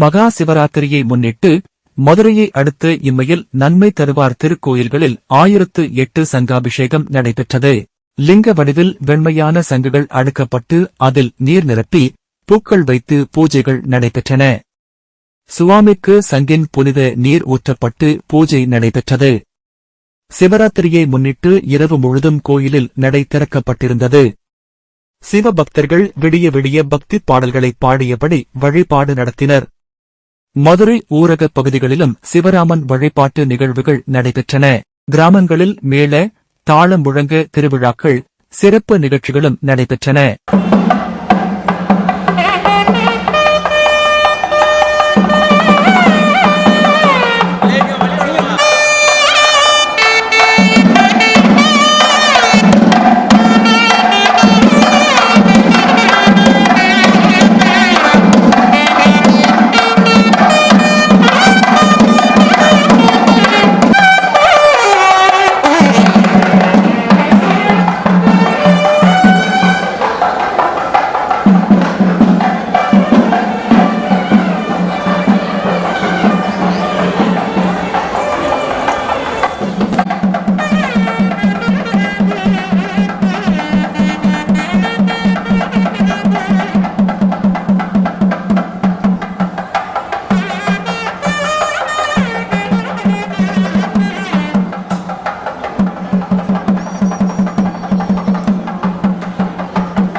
மகா சிவராத்திரியை முன்னிட்டு மதுரையை அடுத்து இம்மையில் நன்மை தருவார் திருக்கோயில்களில் 1008 சங்காபிஷேகம் நடைபெற்றது. லிங்க வடிவில் வெண்மையான சங்குகள் அடுக்கப்பட்டு அதில் நீர் நிரப்பி பூக்கள் வைத்து பூஜைகள் நடைபெற்றன. சுவாமிக்கு சங்கின் புனித நீர் ஊற்றப்பட்டு பூஜை நடைபெற்றது. சிவராத்திரியை முன்னிட்டு இரவு முழுதும் கோயிலில் நடை திறக்கப்பட்டிருந்தது. சிவபக்தர்கள் விடிய விடிய பக்தி பாடல்களை பாடியபடி வழிபாடு நடத்தினர். மதுரை ஊரகப் பகுதிகளிலும் சிவராமன் வழிபாட்டு நிகழ்வுகள் நடைபெற்றன. கிராமங்களில் மேள தாளம் முழங்க திருவிழாக்கள், சிறப்பு நிகழ்ச்சிகளும் நடைபெற்றன.